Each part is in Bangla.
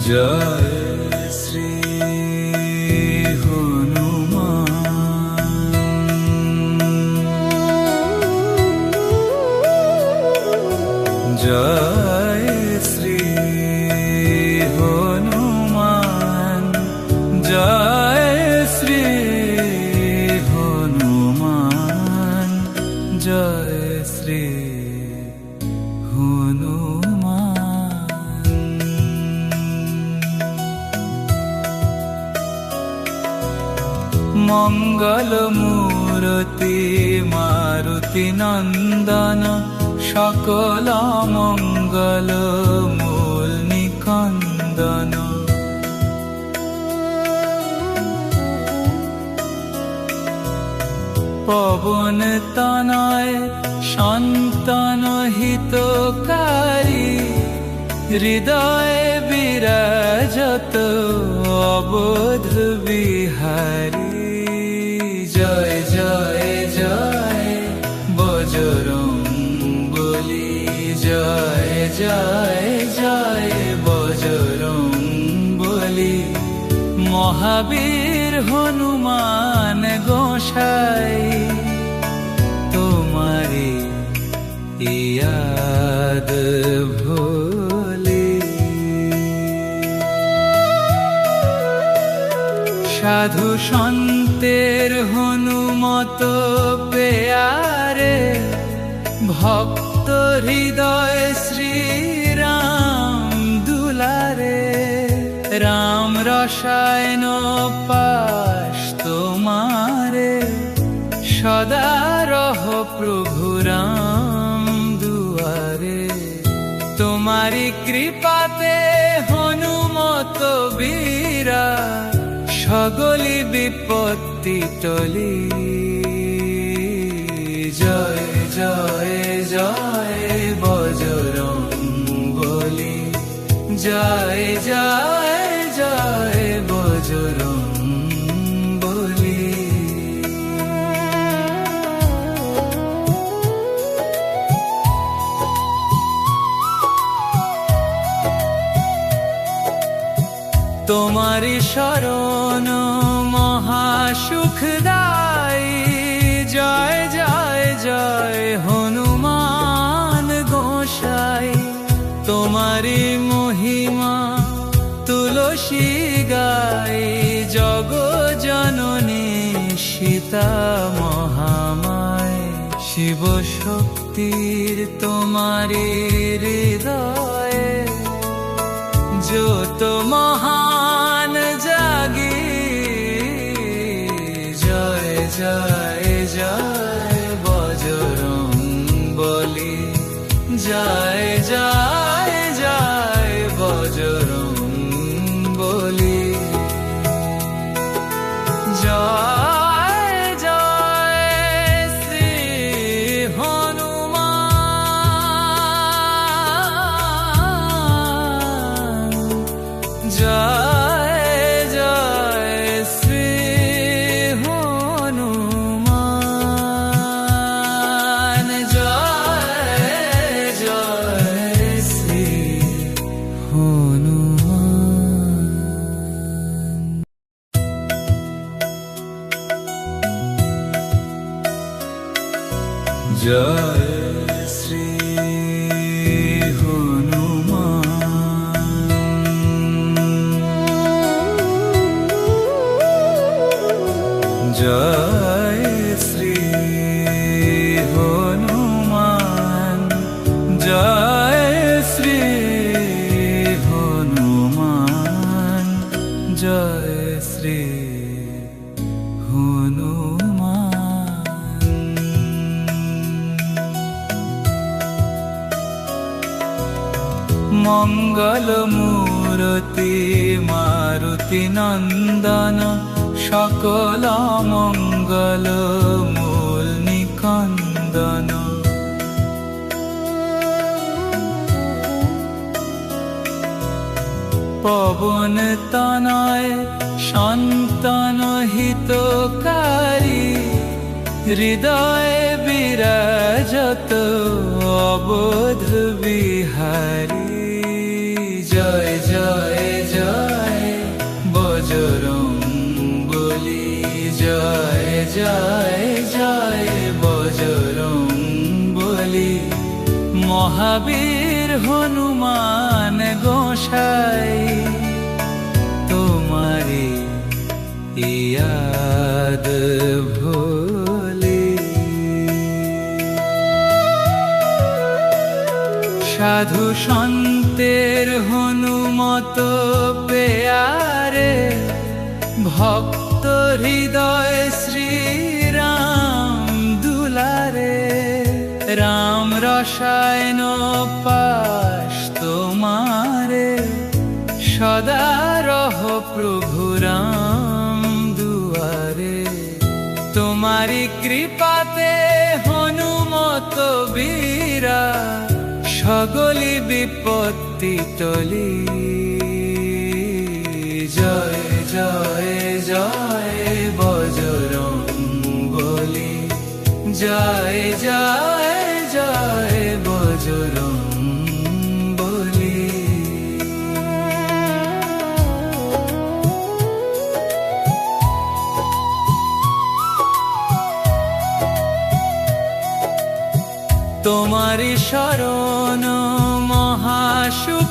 জয় শ্রী হনুমান। জয় শ্রী হনুমান। জয় শ্রী হনুমান। জয় শ্রী হনুমান। মঙ্গল মূরতি মারুতি নন্দন সকল মঙ্গল মূল নিকন্দন। পবন তনয় সন্তান হিতকারী হৃদয়ে বিরাজত অবোধ বিহারী। জয় জয় জয় বজরঙ্গবলী। জয় জয় জয় বজরঙ্গবলী। মহাবীর হনুমান গোসাই তোমারি ইয়াদ ভোলি। সাধু সন্তের হনুমত পেয়ারে ভক্ত হৃদয় শ্রীরাম দুলারে। রাম রসায়ন পাশ তোমারে সদা রহ প্রভু রাম দুয়ারে। তোমারি কৃপাতে হনুমত বীরা সকলি বিপত্তি টলি। জয় জয় জয় বজরঙ্গবলী। জয় জয় জয় বজরঙ্গবলী। তোমারি শরণ মহাসুখদায়ী। জয় জয় জয় হনুমান গোসাই। তোমারি মহিমা তুলসী গাই জগ জননী সীতা মহামায়। শিব শক্তির তোমারি হৃদয়ে যত মহান জাগি। জয় জয় জয় বজরঙ্গবলী। জয় জয় জয় বজরঙ্গবলী। জয় জয় শ্রী হনুমান। জয় জয় শ্রী হনুমান। জয় জয় শ্রী হনুমান। জয় শ্রী হনুমান। জয় শ্রী হনুমান। জয় শ্রী হনুমান। জয় শ্রী হনুমান। মঙ্গল মূরতি মারুতি নন্দন সকল মঙ্গল মূল নিকন্দন। পবন তনয় সন্তান হিতকারী হৃদয়ে বিরাজত অবোধ বিহারী। জয় জয় জয় জয় জয় বজরং বলি। মহাবীর হনুমান গোসাই তোমারি ইয়াদ ভোলি। সাধু সন্তের হনুমত পেয়ারে ভক্ত হৃদয় শ্রীরাম দুলারে। রাম রসায়ন পাশ তোমারে সদা রহ প্রভু রাম দুয়ারে। তোমারি কৃপাতে হনুমত বীরা সকলি বিপত্তি টলি। জয় জয় জয় বজরং বলি। জয় জয় জয় বজরং বলি। তোমারি শরণ মহাসুখদায়ী।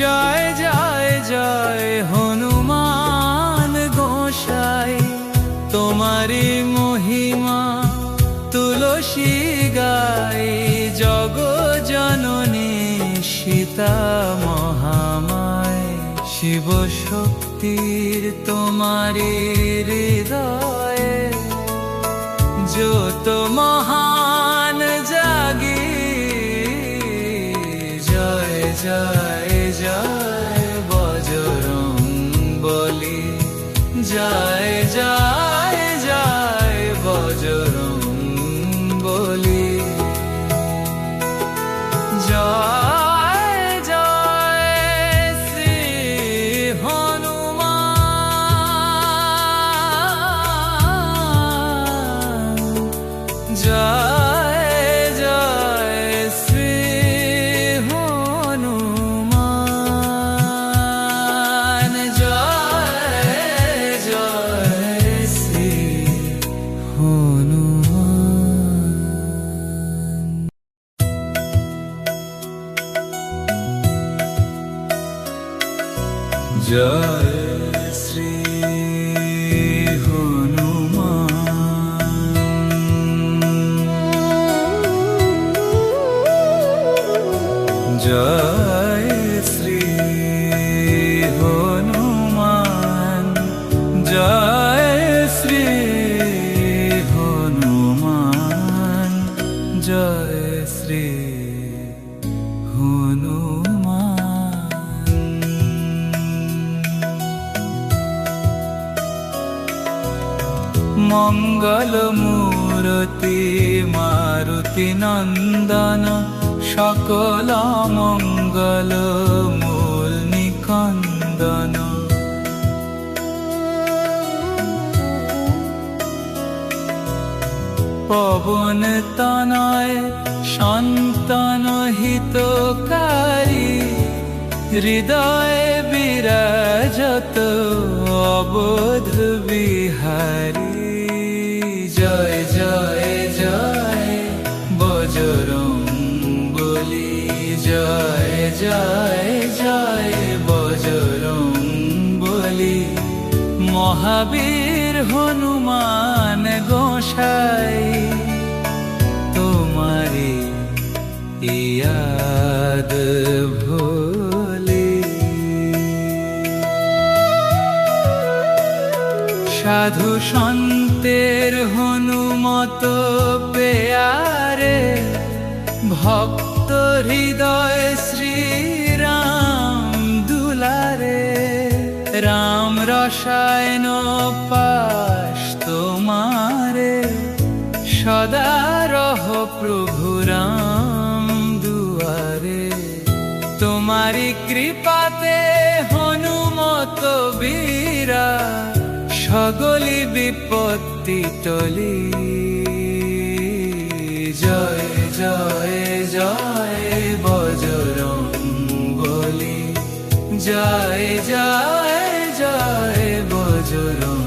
জয় জয় জয় হনুমান গোসাই। তোমারি মহিমা তুলসী গাই। জগ জননী সীতা মহামায়। শিব শক্তির তোমারি হৃদয়ে যত মহান জাগি। জয় জয় জয় বজরং বলি। জয় জয় জয় বজরং বলি। জয় জয় শ্রী হনুমান। জয় জয় শ্রী হনুমান। জয় জয় শ্রী হনুমান। জয় শ্রী জয় শ্রী হনুমান। জয় শ্রী হনুমান। জয় শ্রী হনুমান। মঙ্গল মূরতি মারুতি নন্দন। সকল মঙ্গল মূল নিকন্দন। পবন তনয় সন্তান হিতকারী। হৃদয় বিরাজত অবোধ বিহারী। জয় জয় জয় বজরং বলি। জয় জয় জয় বজরং বলি। মহাবীর হনুমান গোসাই তোমারি ইয়াদ ভোলি। সাধু সন্তের হনুমত পেয়ারে ভক্ত হৃদয় শ্রীরাম দুলারে। রাম রসায়ন পাশ তোমারে সদা রহ প্রভু রাম দুয়ারে। তোমারি কৃপাতে হনুমত বীরা সকলি বিপত্তি টলি। জয় জয় জয় বজরং বলি। জয় জয় জয় বজরং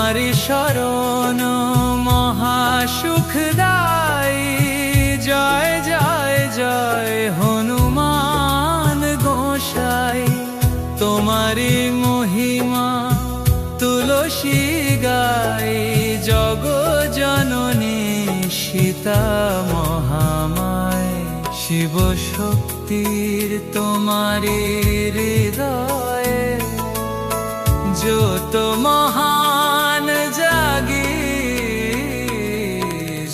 তোমারি শরণ মহা সুখদায়ী। জয় জয় জয় হনুমান গোসাই, তোমারি মহিমা তুলসী গাই। জগ জননী সীতা মহামায়, শিব শক্তির তোমারি হৃদয়ে যত মহান জাগি।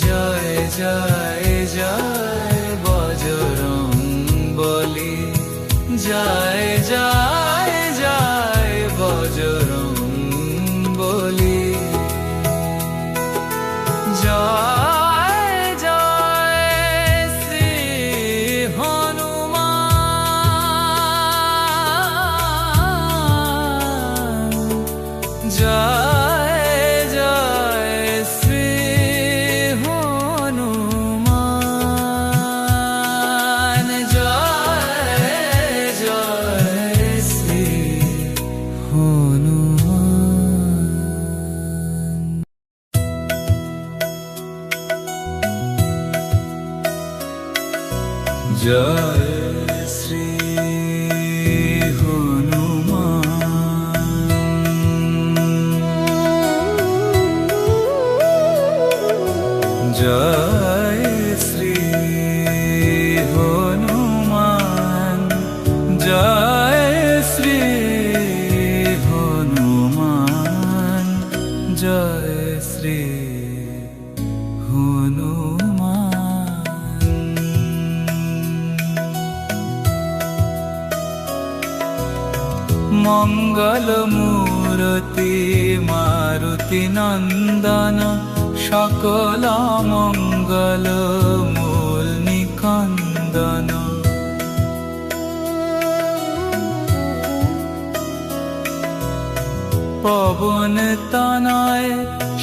জয় জয় জয় বজরং বলি, জয় জয় জয় বজরং বলি। জয় জয় শ্রী হনুমান, জয় জয় শ্রী হনুমান, জয় জয় শ্রী হনুমান। জয় শ্রী হনুমান, জয় শ্রী হনুমান, জয় শ্রী হনুমান, জয় শ্রী হনুমান। মঙ্গল মূরতি মারুতি নন্দন, সকল মঙ্গল মূল নিকন্দন। পবন তনয়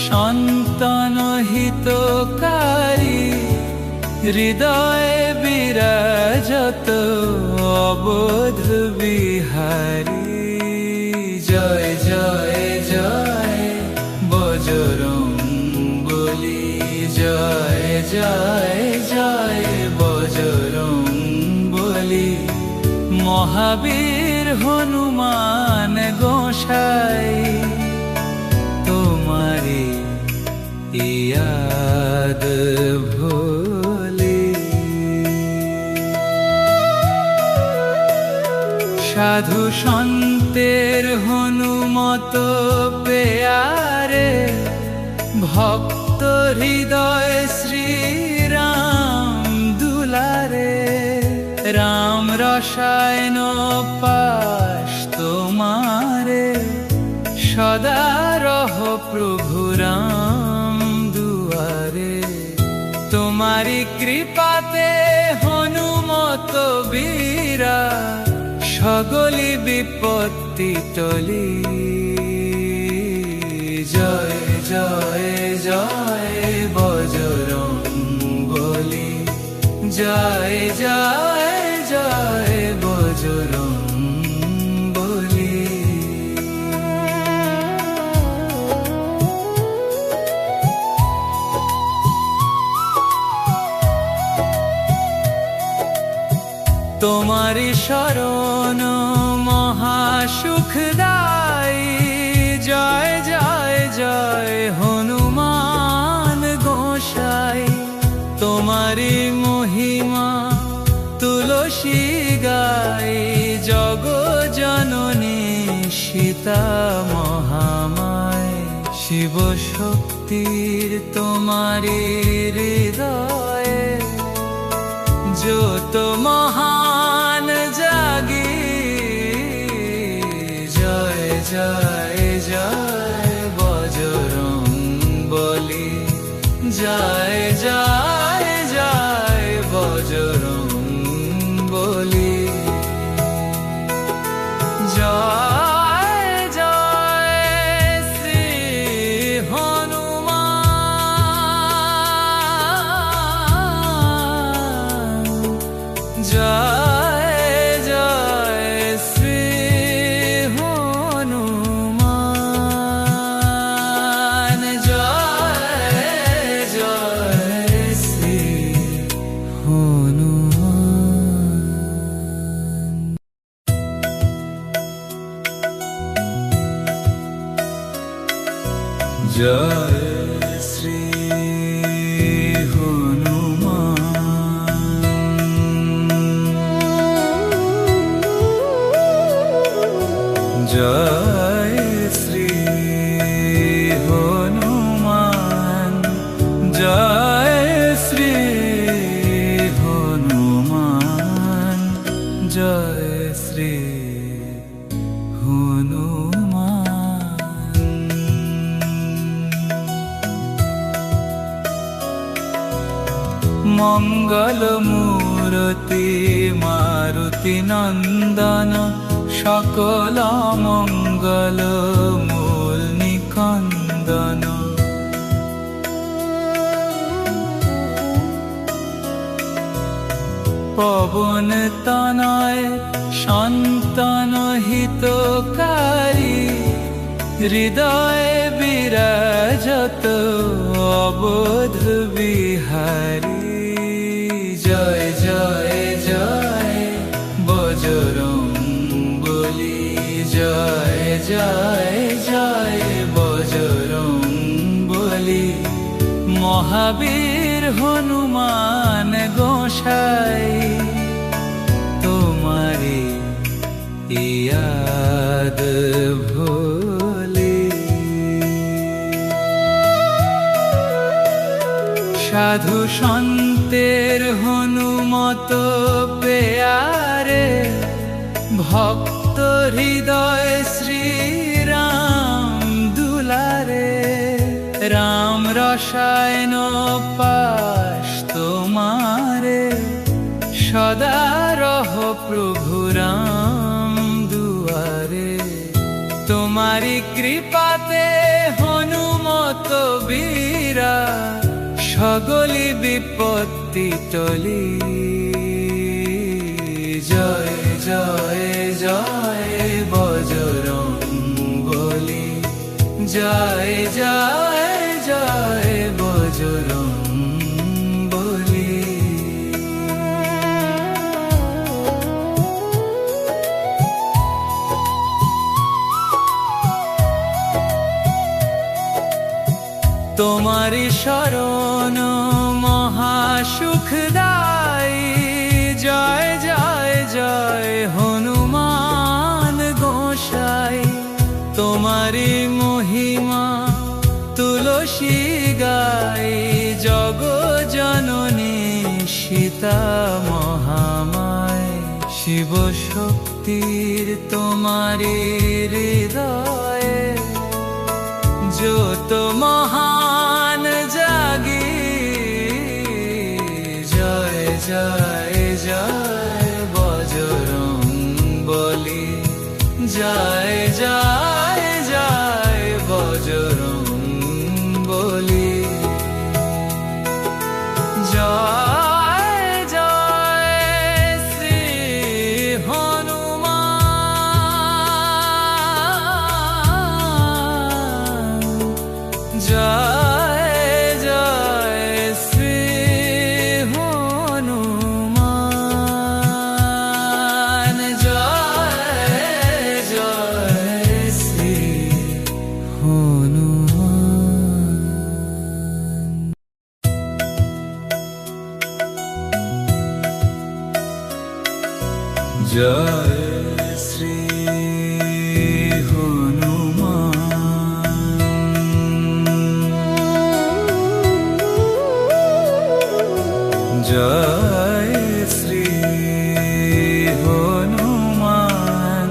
সন্তান হিতকারী, হৃদয়ে বিরাজত অবোধ বিহারী। জয় জয় জয় বজরং বলি, জয় জয় জয় বজরং বলি। মহাবীর হনুমান গোসাই, তোমারি ইয়াদ ভোলি। সাধু সন্তের হনুমত পেয়ারে, ভক্ত হৃদয় শ্রীরাম দুলারে। রাম রসায়ন পাশ তোমারে, সদা রহ প্রভু রাম দুয়ারে। তোমারি কৃপাতে হনুমত বীরা, সকলি বিপত্তি টলি। জয় জয় জয় বজরং বলি, জয় জয় জয় বজরং বলি। তোমারি শরণ মহা সুখদায়ী। জয় জয় জয় হনুমান গোসাই, তোমারি মহিমা তুলসী গাই। জগ জননী সীতা মহামায়, শিব শক্তির তোমারি হৃদয়ে যত মহান জাগি। জয় জয় জয় বজরং বলি, জয় জয় জয় বজরং বলি। জয় জয় শ্রী হনুমান, জয় হনুমান। জয় শ্রী জয় শ্রী হনুমান, জয় শ্রী হনুমান, জয় শ্রী হনুমান। মঙ্গল মূরতি মারুতি নন্দন, সকল মঙ্গল মূল নিকন্দন। পবন তনয় সন্তান হিতকারী, হৃদয়ে বিরাজত অবোধ বিহারী। জয় জয় জয় বজরঙ্গবলী, জয় জয় জয় বজরঙ্গবলী। মহাবীর হনুমান গোসাই, তোমারি ইয়াদ ভোলে। সাধু সন্তের হনুমত পেয়ারে, ভক্ত হৃদয় শ্রীরাম দুলারে। রাম রসায়ন পাশ তোমারে, সদা রহ প্রভু রাম দুয়ারে। তোমারি কৃপাতে হনুমত বীরা, সকলি বিপত্তি টলি। জয় জয় জয় বজরঙ্গবলী, জয় জয় জয় বজরঙ্গবলী। তোমারি শরণ মহাসুখদায়ী, জয় জয় জয় হনুমান গোসাই। তোমারি মহিমা তুলসী গাই, জগ জননী সীতা মহামায়। শিব শক্তির তোমারি হৃদয়ে, যত মহান জাগি। জয় জয় জয় বজরঙ্গবলী, জয় জয় জয় বজরঙ্গবলী। জয় জয় শ্রী হনুমান, জয় জয় শ্রী হনুমান, জয় জয় শ্রী হনুমান। জয় শ্রী জয় শ্রী হনুমান,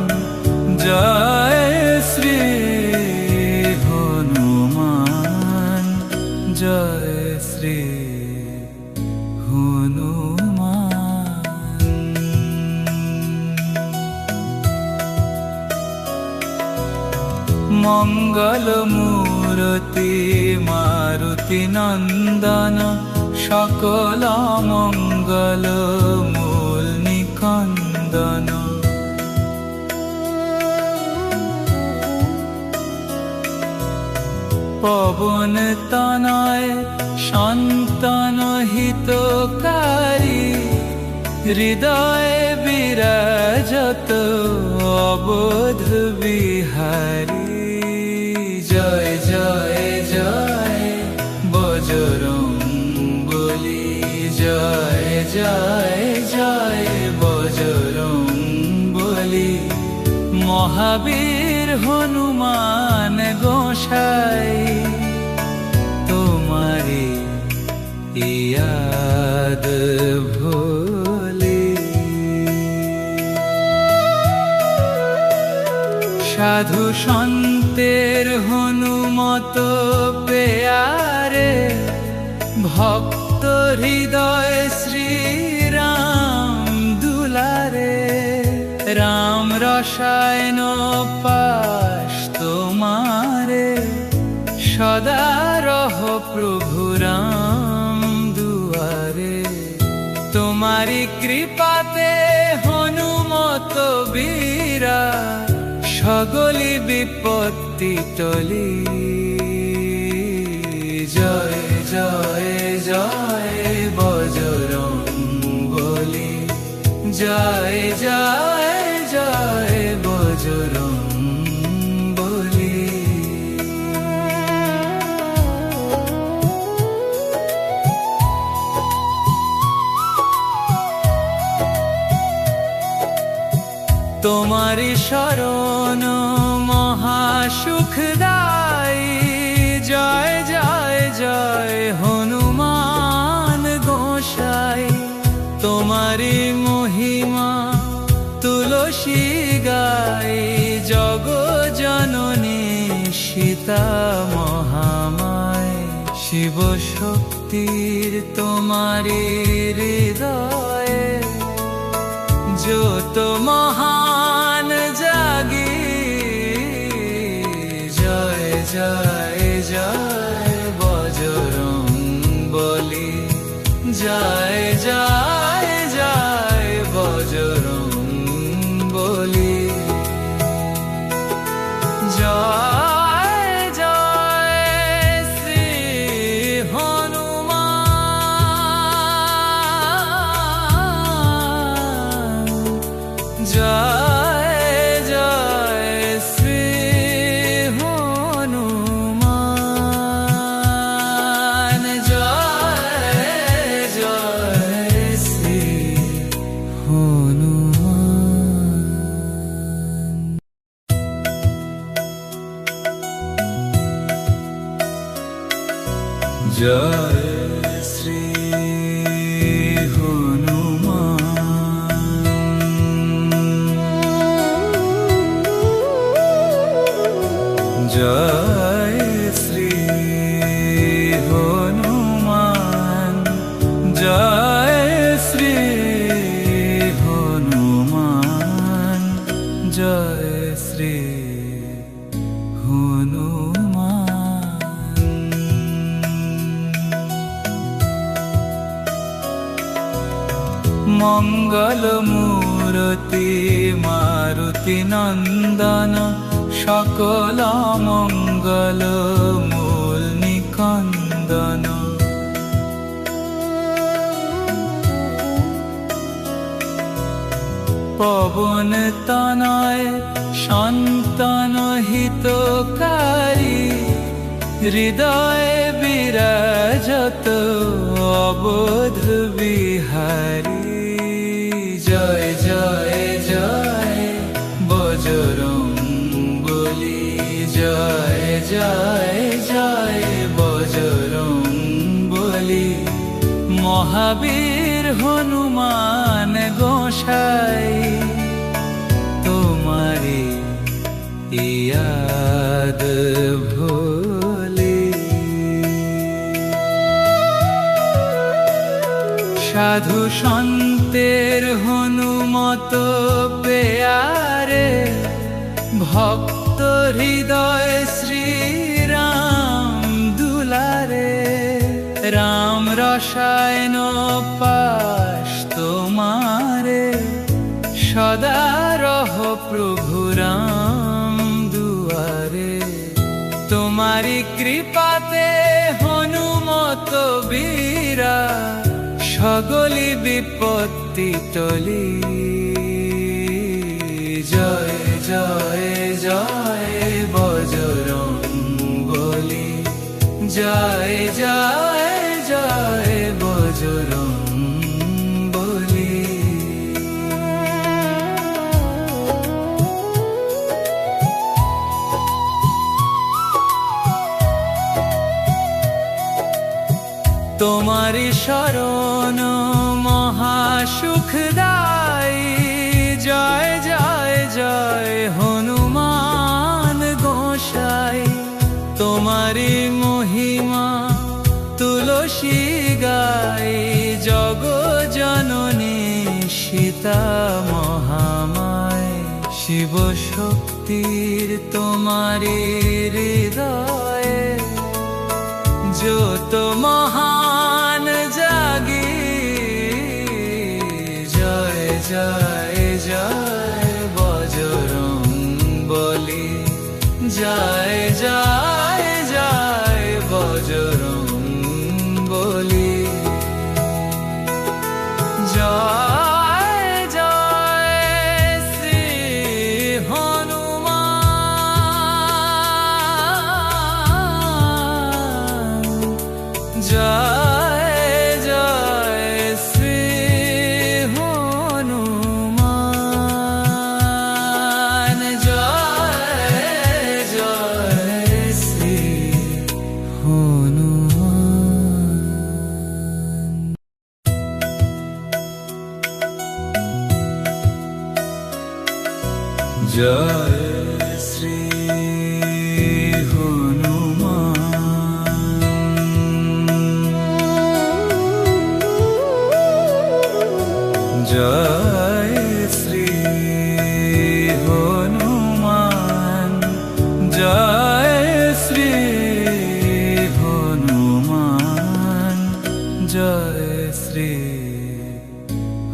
জয় শ্রী হনুমান, জয় শ্রী হনুমান। মঙ্গল মূরতি মারুতি নন্দন, সকল মঙ্গল মূল নিকন্দন। পবন তনয় সন্তান হিতকারী, হৃদয়ে বিরাজত অবোধ বিহারী। জয় জয় জয় বজরংবলী, জয় জয় জয় বজরংবলী। মহাবীর হনুমান গোসাই, তোমারি ইয়াদ ভোলি। সাধু সন্তের হনুমত পেয়ারে, ভক্ত হৃদয় শ্রীরাম দুলারে। রাম রসায়ন পাশ তোমারে, সদা রহ প্রভু রাম দুয়ারে। তোমারি কৃপাতে হনুমত বীরা, সকলি বিপত্তি টলি। জয় জয় জয় বজরংবলী, জয় জয় জয় বজরংবলী। তোমারি শরণ মহাসুখদায়ী। জয় জয় জয় হনুমান গোসাই। তোমারি মহিমা তুলসী গাই, জগ জননী সীতা মহামায়। শিব শক্তির তোমারি হৃদয়ে, যত মহান জাগি। জয় জয় জয় বজরংবলী, জয় জয় জয় বজরংবলী। জয় জয় শ্রী হনুমান, জয় জয় শ্রী হনুমান, জয় জয় শ্রী হনুমান। জয় শ্রী জয় শ্রী হনুমান, জয় শ্রী হনুমান, জয় শ্রী হনুমান। মঙ্গল মূরতি মারুতি নন্দন, সকল মঙ্গল মূল নিকন্দন। পবন তনয় সন্তান হিতকারী, হৃদয়ে বিরাজত অবোধ বিহারী। জয় জয় জয় বজরংবলী, জয় জয় জয় বজরংবলী। মহাবীর হনুমান গোসাই, তোমারি ইয়াদ ভোলি। সাধু সন্তের হনুমত পেয়ারে, ভক্ত হৃদয় শ্রীরাম দুলারে। রাম রসায়ন পাশ তোমারে, সদা রহ প্রভু রাম দুয়ারে। তোমারি কৃপাতে হনুমত বীরা, সকলি বিপত্তি পতিতলি। জয় জয় জয় বজরংবলী, জয় জয় জয় বজরংবলী। তোমারি শরণ মহাসুখদায়ী। জয় জয় জয় হনুমান গোসাই, তোমারি মহিমা তুলসী গাই। জগ জননী সীতা মহামায়, শিব শক্তির তোমারি হৃদয়ে যত মহান জাগি। জয় জয় জয় বজরংবলী, জয় জয় জয় বজরংবলী। জয় জয় শ্রী হনুমান, জয় জয় শ্রী হনুমান, জয় জয় শ্রী হনুমান। জয় শ্রী জয় শ্রী হনুমান, জয় শ্রী হনুমান, জয় শ্রী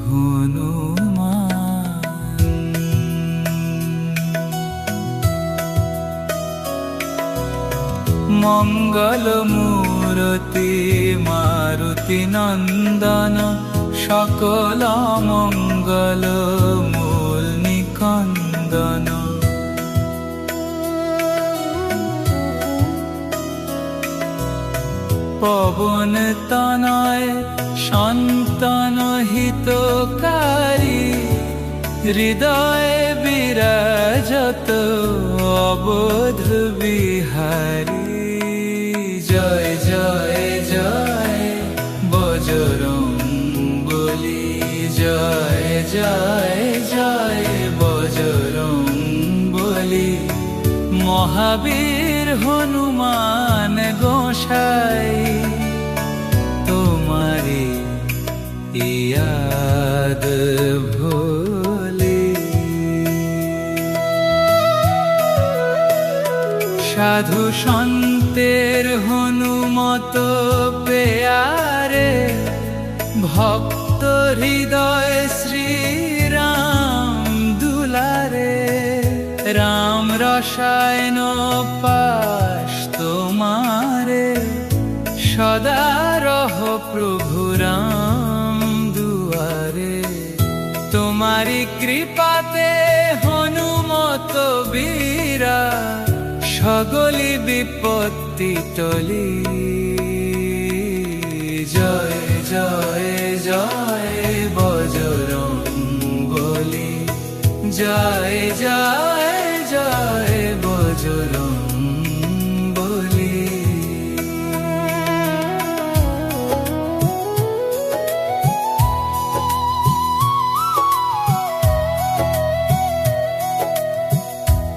হনুমান। মঙ্গল মূরতি মারুতি নন্দন, সকল মঙ্গল মূল নিকন্দন। পবন তনয় সন্তান হিতকারী, হৃদয়ে বিরাজত অবোধ বিহারী। জয় জয় জয় বজরংবলী, জয় জয় জয় বজরংবলী। মহাবীর হনুমান গোসাই, তোমারি ইয়াদ ভোলি। সাধু সন্তের হনুমত পেয়ারে, ভক্ত হৃদয় শ্রীরাম দুলারে। রাম রসায়ন পাশ তোমারে, সদা রহ প্রভু রাম দুয়ারে। তোমারি কৃপাতে হনুমত বীরা, সকলি বিপত্তি টলি। জয় জয় জয় বজরংবলী, জয় জয় জয় বজরংবলী।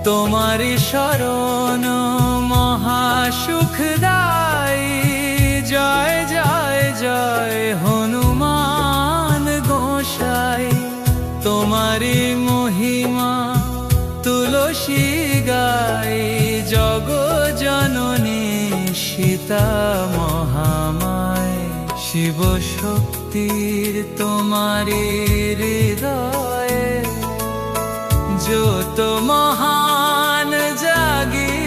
তোমারি শরণ মহাসুখদায়ী। জয় জয় জয় হনুমান গোসাই, তোমারি মহিমা তুলসী গাই। জগ জননী সীতা মহামায়, শিব শক্তির তোমারি হৃদয়ে যত মহান জাগি।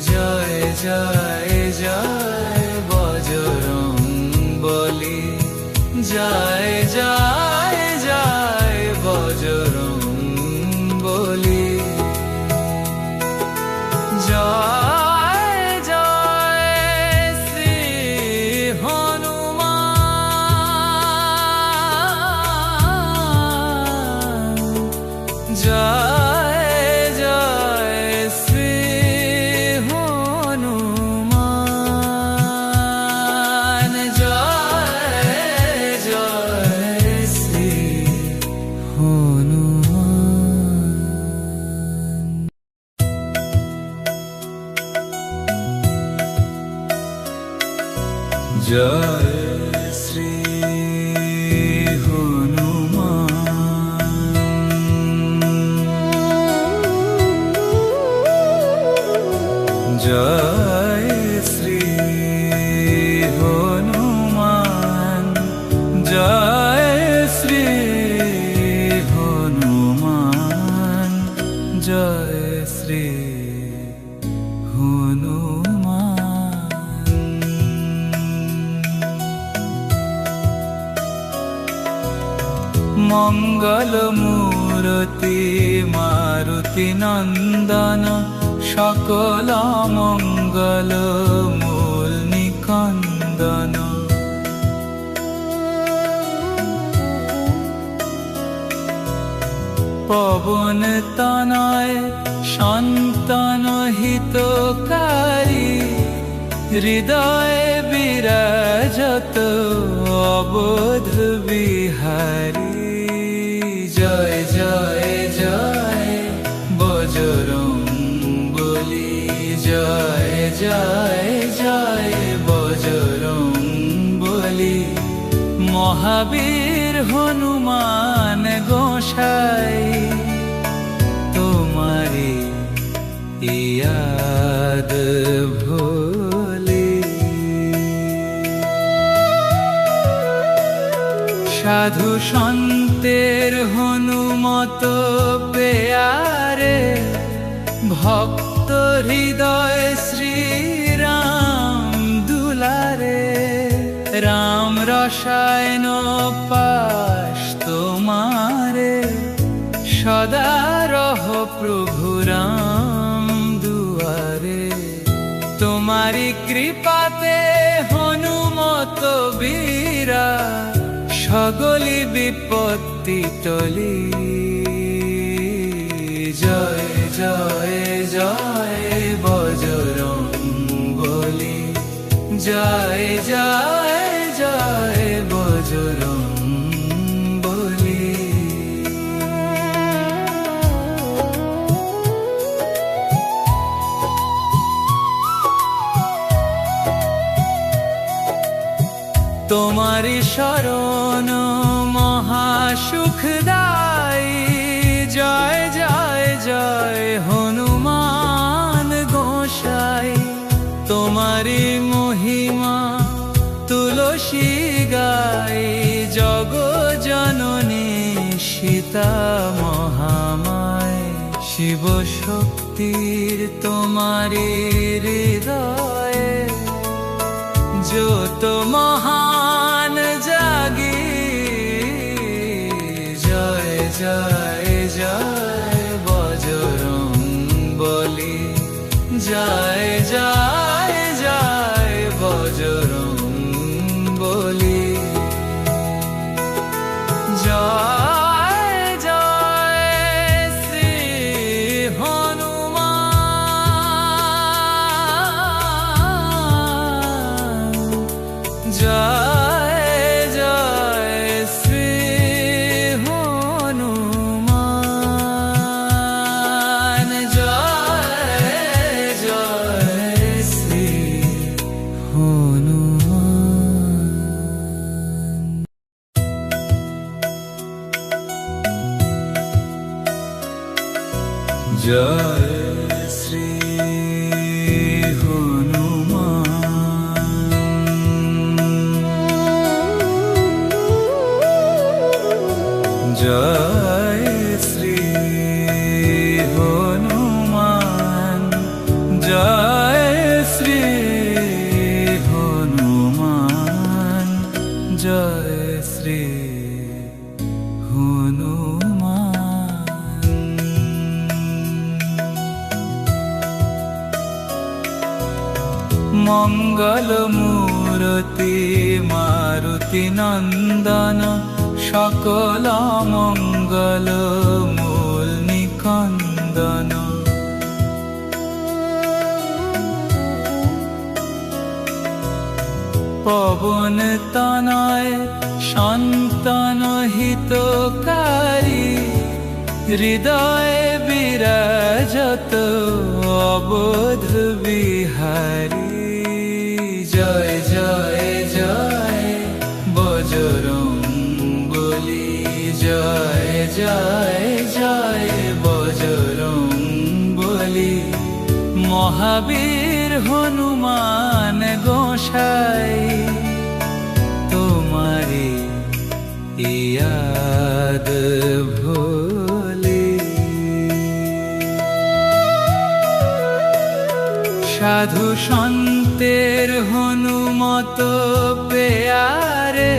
জয় জয় জয় বজরংবলী, জয় জয় জয় জয় বজরং বলি। জয় জয় শ্রী হনুমান, জয় জয় শ্রী হনুমান, জয় জয় শ্রী হনুমান। জয় শ্রী হনুমান, জয় শ্রী হনুমান, জয় শ্রী হনুমান, জয় শ্রী হনুমান। মঙ্গল মূরতি মারুতি নন্দন, সকল মঙ্গল মূল নিকন্দন। পবন তনয় সন্তান হিতকারী, হৃদয়ে বিরাজত অবোধ বিহারী। জয় জয় জয় বজরং বলি, জয় জয় জয় বজরং বলি। মহাবীর হনুমান গোসাই, তোমারি ইয়াদ ভোলি। সাধু সন্তের হনুমত পেয়ারে, ভক্ত হৃদয় শ্রীরাম দুলারে। রাম রসায়ন পাশ তোমারে, সদা রহ প্রভু রাম দুয়ারে। তোমারি কৃপাতে হনুমত বীরা, সকলি বিপত্তি টলি। জয় জয় জয় বজরং বলি, জয় জয় জয় বজরং বলি। তোমারি শরণ মহাসুখদায়ী, জয় জয় জয় হনুমান গোসাই। তোমারি মহিমা তুলসী গাই, জগ জননী সীতা মহামায়। শিব শক্তির তোমারি হৃদয়ে, যত মহান জাগি। জয় জয় জয় বজরং বলি, জয় জয় জয় বজরং বলি। জয় জয় শ্রী হনুমান, জয় জয় শ্রী হনুমান, জয় জয় শ্রী হনুমান। জয় শ্রী হনুমান, জয় শ্রী হনুমান, জয় শ্রী হনুমান, জয় শ্রী হনুমান। মঙ্গল মূরতি মারুতি নন্দন, সকল মঙ্গল মূল নিকন্দন। পবন তনয় সন্তান হিতকারী, হৃদয়ে বিরাজত অবোধ বিহারী। জয় জয় জয় বজরঙ্গবলী, জয় জয় জয় বজরঙ্গবলী। মহাবীর হনুমান গোসাই, তোমারি ইয়াদ ভোলি। সাধু সন্তের হনুমত পেয়ারে,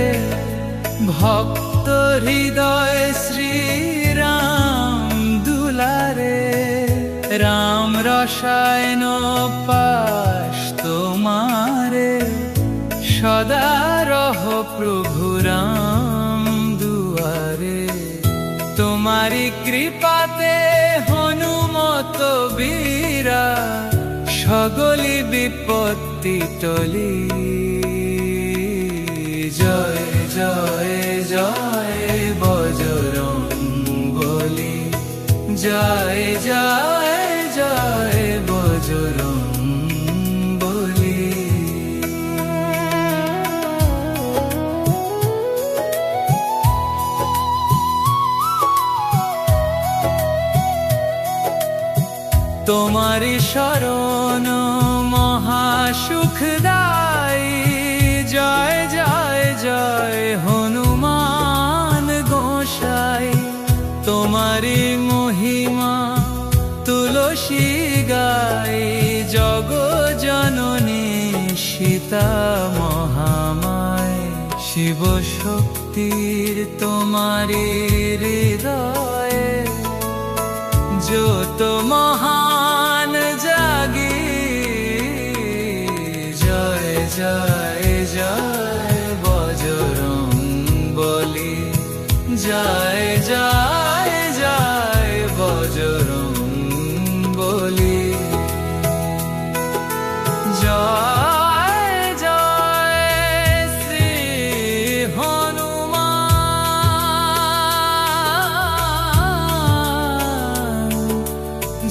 ভক্ত হৃদয় শ্রীরাম দুলারে। রাম রসায়ন পাশ তোমারে, সদা রহ প্রভু রাম দুয়ারে। তোমারি কৃপাতে হনুমত বীরা, সকলি বিপত্তি টলি। জয় জয় জয় বজরঙ্গবলী, জয় জয় জয় বজরঙ্গবলী। তোমারি শরণ মহাসুখদায়ী, জয় জয় জয় হনুমান গোসাই। তোমারি মহিমা তুলসী গাই, জগ জননী সীতা মহামায়। শিব শক্তির তোমারি হৃদয়ে, যত মহান জাগি। জয় জয় জয় বজরঙ্গবলী, জয় জয় জয় বজরঙ্গবলী। জয় জয় শ্রী হনুমান,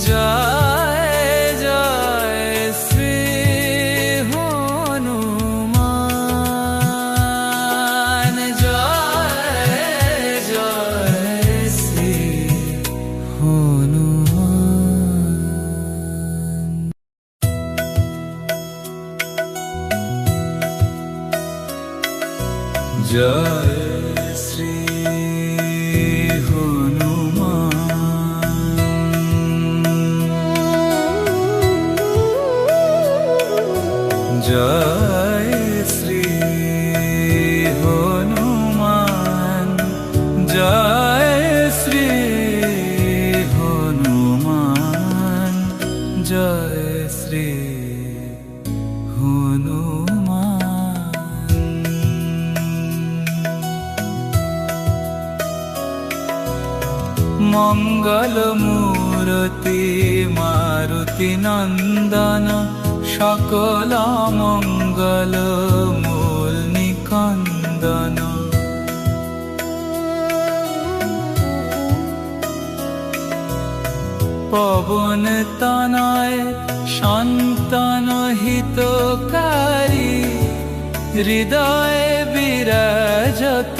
জয় জয় শ্রী হনুমান, জয় জয় শ্রী হনুমান। জয় শ্রী জয় শ্রী হনুমান, জয় শ্রী হনুমান, জয় শ্রী হনুমান। মঙ্গল মূরতি মারুতি নন্দন, সকল মঙ্গল মূল নিকন্দন। পবন তনয় সন্তান হিতকারী, হৃদয়ে বিরাজত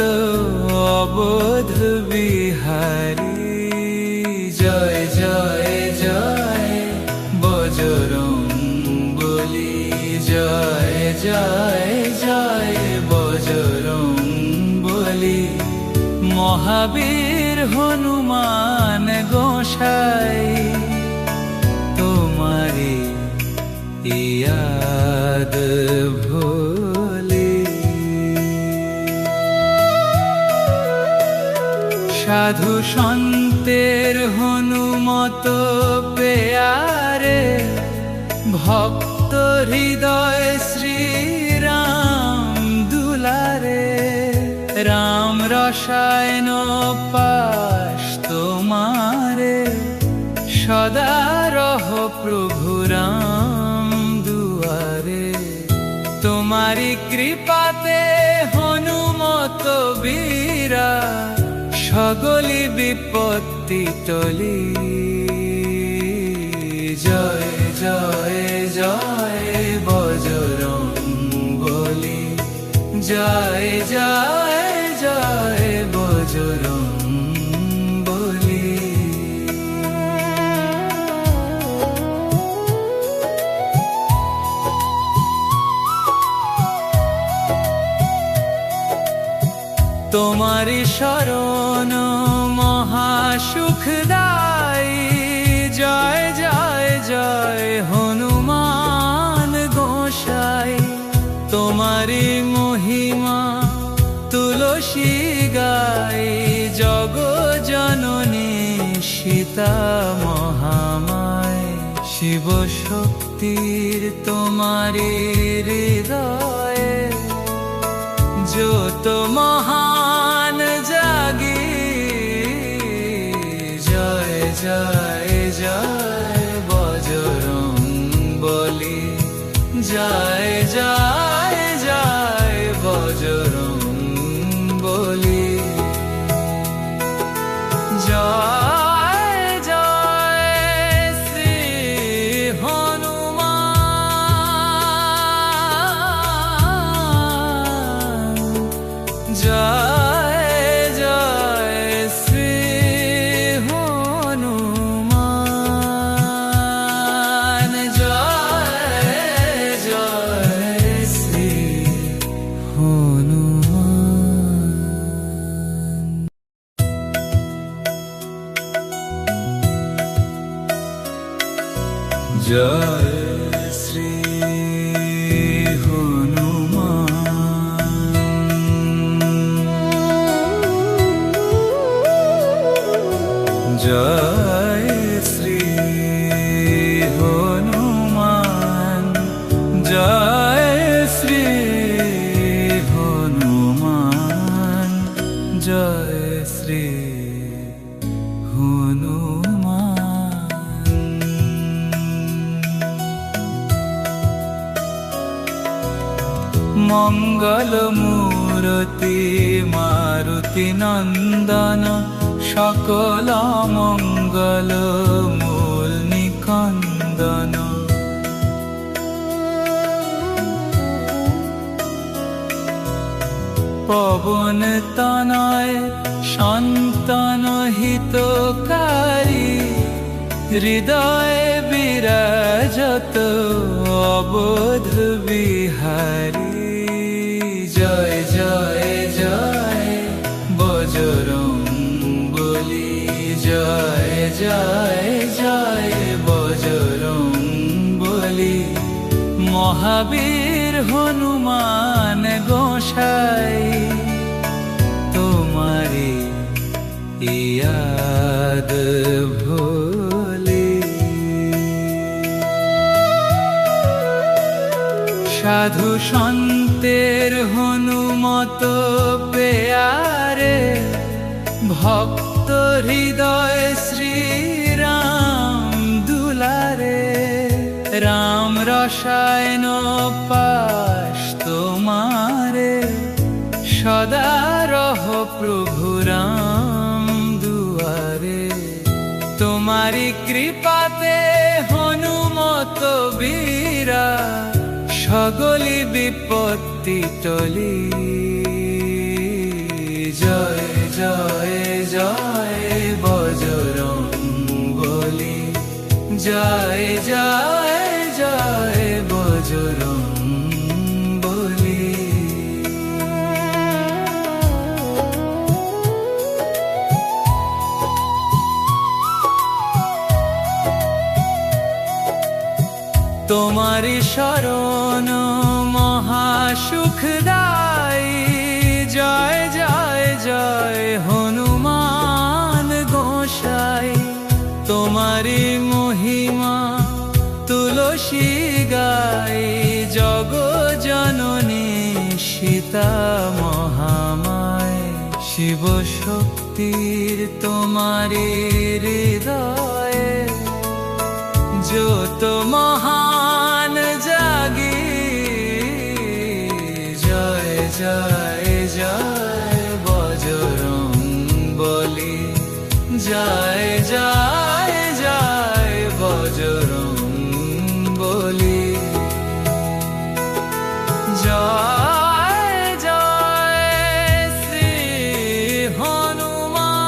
অবোধ বিহারী। জয় জয় জয় বজরঙ্গবলী, জয় জয় জয় বজরঙ্গবলী। মহাবীর হনুমান গোসাই, তোমারি ইয়াদ ভোলি। সাধু সন্তের হনুমত পেয়ারে, ভক্ত হৃদয় শ্রীরাম দুলারে। রাম রসায়ন পাশ তোমারে, সদা রহ প্রভু রাম দুয়ারে। তোমারি কৃপাতে হনুমত বীরা, সকলি বিপত্তি টলি। জয় জয় জয় বজরং বলি, জয় জয় জয় বজরং বলি। তোমারি শরণ মহাসুখদায়ী, জয় জয় জয় হনুমান গোসাই। তোমারি মহিমা তুলসী গাই, জগ জননী সীতা মহামায়। শিব শক্তির তোমারি হৃদয়ে, যত মহান জাগি। জয় জয় জয় বজরং বলি, জয় জয় জয় বজরং বলি। জয় জয় শ্রী হনুমান, জয় জয় শ্রী হনুমান, জয় জয় শ্রী হনুমান। জয় শ্রী জয় শ্রী হনুমান, জয় শ্রী হনুমান, জয় শ্রী হনুমান। মঙ্গল মূরতি মারুতি নন্দন, সকল মঙ্গল মূল নিকন্দন। পবন তনয় সন্তান হিতকারী, হৃদয়ে বিরাজত অবোধ বিহারী। জয় জয় জয় বজরং বলি, জয় জয় জয় বজরং বলি। মহাবীর হনুমান গোসাই, তোমারি ইয়াদ ভোলি। সাধু সন্তের হনুমত পেয়ারে, ভক্ত হৃদয় শ্রীরাম দুলারে। রাম রসায়ন পাশ তোমারে, সদা রহ প্রভু রাম দুয়ারে। তোমারি কৃপাতে হনুমত বীরা, সকলি বিপত্তি টলি। জয় জয় জয় বজরং বলি, জয় জয় জয় বজরং বলি। তোমারি শরণ মহাসুখদায়ী, জয় জয় জয় হনুমান। তোমারি মহিমা তুলসী গাই, জগ জননী সীতা মহামায়। শিব শক্তির তোমারি হৃদয়ে যত মহান জাগি। জয় জয় জয় বজরং বলি, জয় জয় জয় বজরং বলি। জয় জয় শ্রী হনুমান,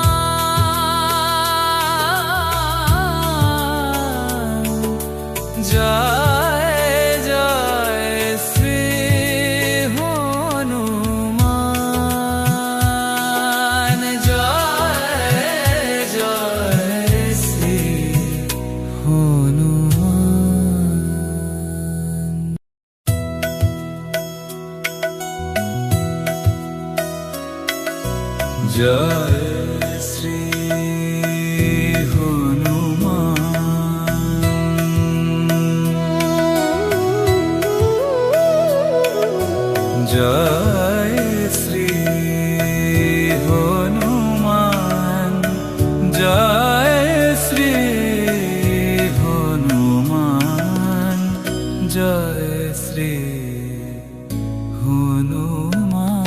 জয় জয় শ্রী হনুমান, জয় জয় শ্রী হনুমান। জয় শ্রী হনুমান, জয় শ্রী হনুমান, জয় শ্রী হনুমান, জয় শ্রী হনুমান।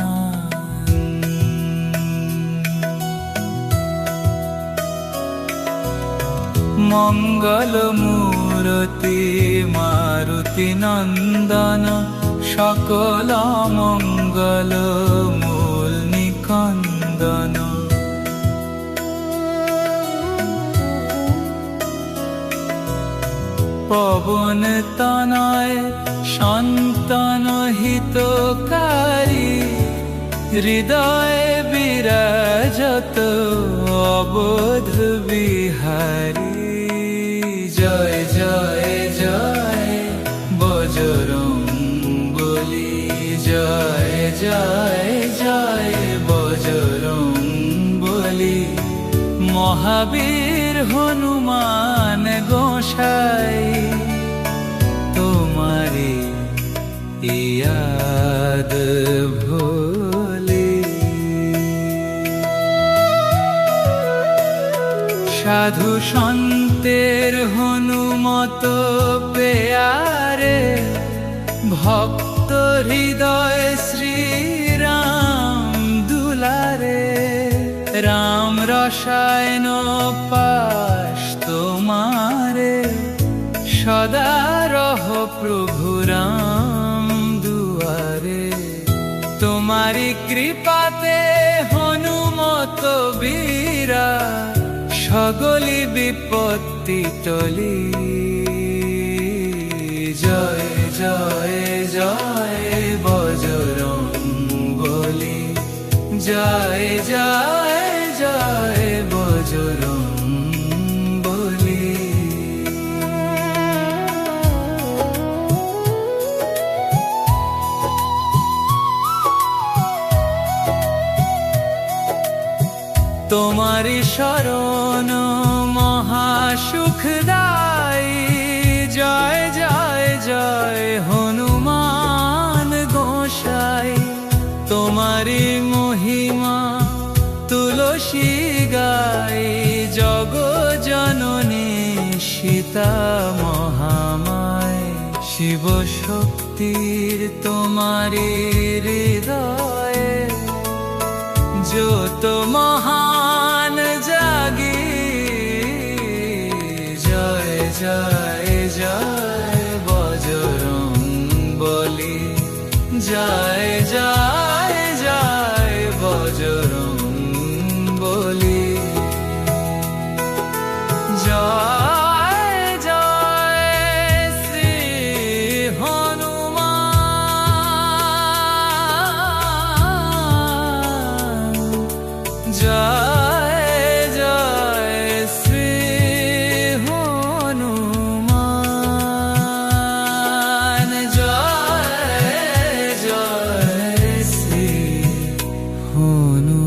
মঙ্গল মূরতি মারুতি নন্দন, সকল মঙ্গল মূল নিকন্দন। পবন তনয় সন্তান হিতকারী, হৃদয়ে বিরাজত অবোধ বিহারী। জয় জয় জয় বজরং বলি, জয় জয় জয় বজরং বলি। মহাবীর হনুমান গোসাই, তোমারি ইয়াদ ভোলি। সাধু সন্তের হনুমত পেয়ারে, ভক্ত হৃদয় শ্রীরাম দুলারে। রাম রসায়ন পাশ তোমারে, সদা রহ প্রভু রাম দুয়ারে। তোমারি কৃপাতে হনুমত বীরা, সকলি বিপত্তি টলি। জয় জয় জয় বজরং বলি, জয় জয় জয় বজরং বলি। তোমারি শরণ মহাসুখদায়ী, জয় জয় জয় হনুমান গোসাই। তোমারি মহিমা তুলসী গাই, জগ জননী সীতা মহামায়। শিব শক্তির তোমারি হৃদয়ে যত মহান জাগি। জয় জয় জয় বজরং বলি, জয় জয় জয় বজরং বলি। জয় জয় শ্রী হনুমান, জয় জয় শ্রী হনুমান, জয় জয় শ্রী হনুমান।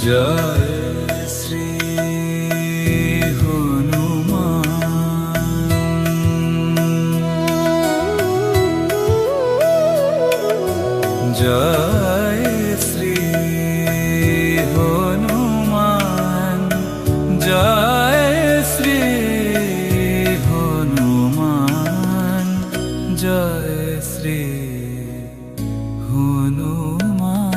জয় শ্রী হনুমান। জয় শ্রী হনুমান। জয় শ্রী হনুমান। জয় শ্রী হনুমান।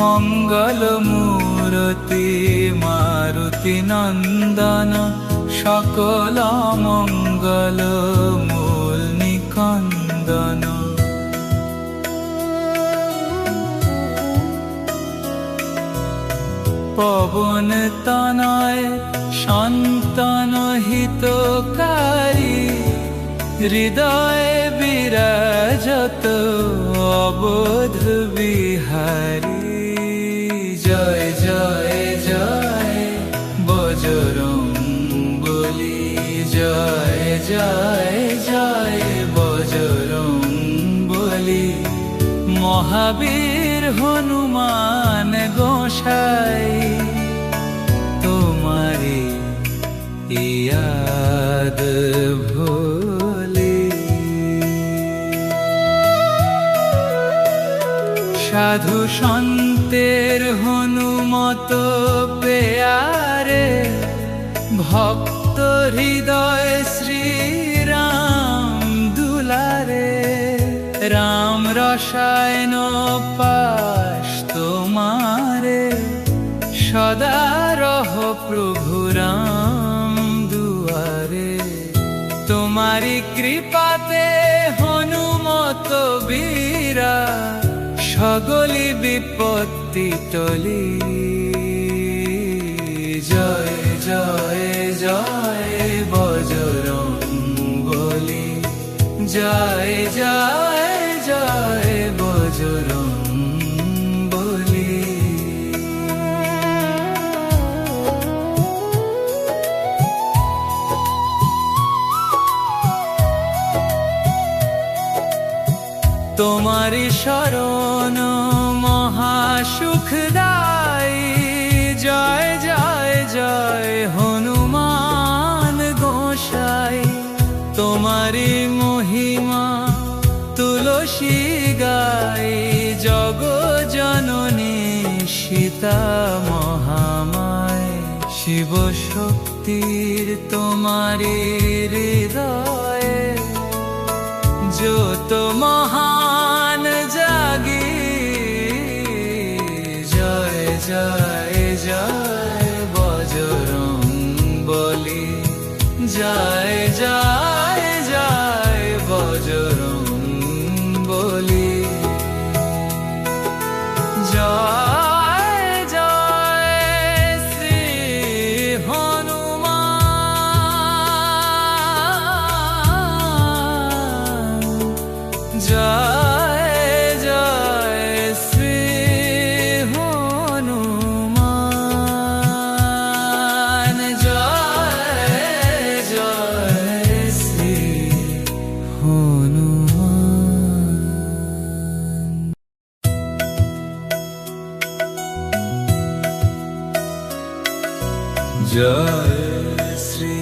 মঙ্গল মূরতি মারুতি নন্দন সকল মঙ্গল মূল নিকন্দন। পবন তনয় সন্তান হিতকারী হৃদয়ে বিরাজত অবোধ বিহারী। জয় জয় জয় বজরঙ্গবলী। জয় জয় জয় বজরঙ্গবলী। মহাবীর হনুমান গোসাই তোমারি ইয়াদ ভোলে। সাধু সন্তের হনুমত পেয়ারে ভক্ত হৃদয় শ্রীরাম দুলারে। রাম রসায়ন পাশ তোমারে সদা রহ প্রভু রাম দুয়ারে। তোমারি কৃপাতে হনুমত বীরা সকলি বিপত্তি টলি। জয় জয় জয় বজরঙ্গবলী। জয় জয় জয় বজরঙ্গবলী। তোমারি শরণ মহাসুখদায়ী। জয় জয় জয় হনুমান গোসাই। তোমারি মহিমা তুলসী গাই জগ জননী সীতা মহামায়। শিব শক্তির তোমারি হৃদয়ে যত মহান জাগি। জয় জয় জয় বজরঙ্গবলী। জয় জয় জয় বজরঙ্গবলী। জয় জয় শ্রী হনুমান। জয় জয় শ্রী হনুমান। জয় জয় শ্রী হনুমান। জয় শ্রী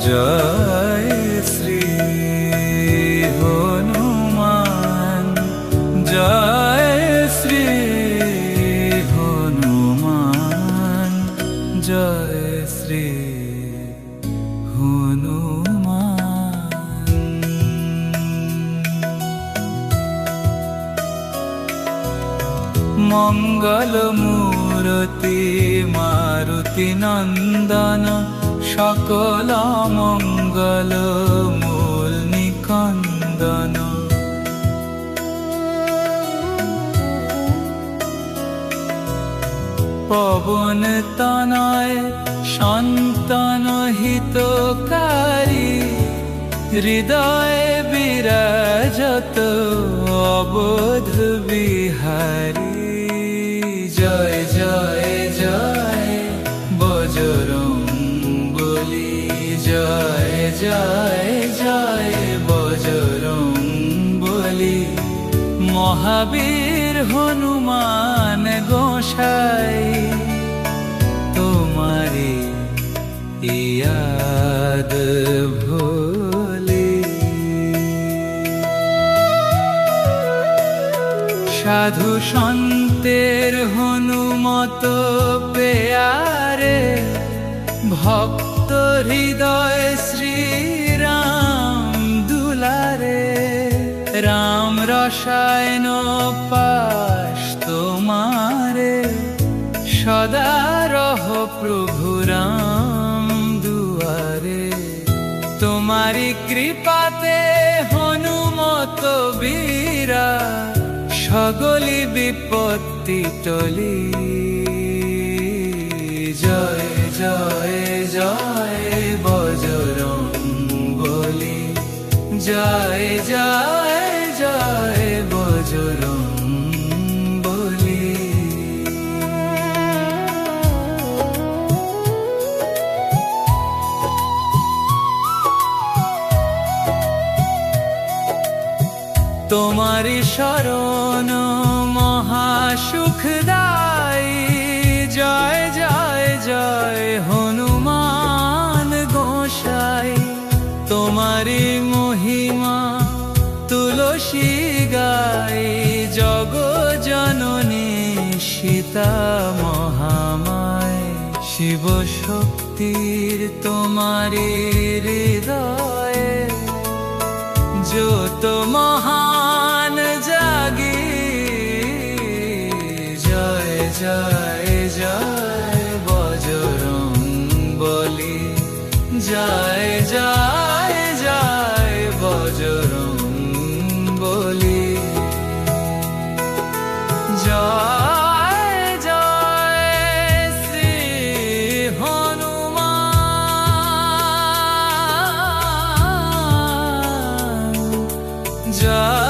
জয় শ্রী হনুমান। জয় শ্রী হনুমান। জয় শ্রী হনুমান। মঙ্গল মূরতি মারুতি নন্দন সকল মঙ্গল মূল নিকন্দন। পবন তনয় সন্তান হিতকারী হৃদয়ে বিরাজত অবোধ বিহারী। জয় জয় জয় জয় জয় বজরং বলি। মহাবীর হনুমান গোসাই তোমারি ইয়াদ ভোলি। সাধু সন্তের হনুমত পেয়ারে ভক্ত হৃদয় শ্রীরাম দুলারে। রাম রসায়ন পাশ তোমারে সদা রহ প্রভু রাম দুয়ারে। তোমারি কৃপাতে হনুমত বীরা সকলি বিপত্তি টলি। জয় জয় জয় বজরং বলি। জয় জয় জয় বজরং বলি। তোমারি শরণ মহাসুখদায়ী। জয় জয় জয় হনুমান গোসাই। তোমারি মহিমা তুলসী গাই। জগ জননী সীতা মহামায়। শিব শক্তির তোমারি হৃদয়ে যত মহান জাগি। জয় জয় জয় বজরং বলি। জয় জয় জয় বজরং বলি। জয় জয় শ্রী হনুমান। জয়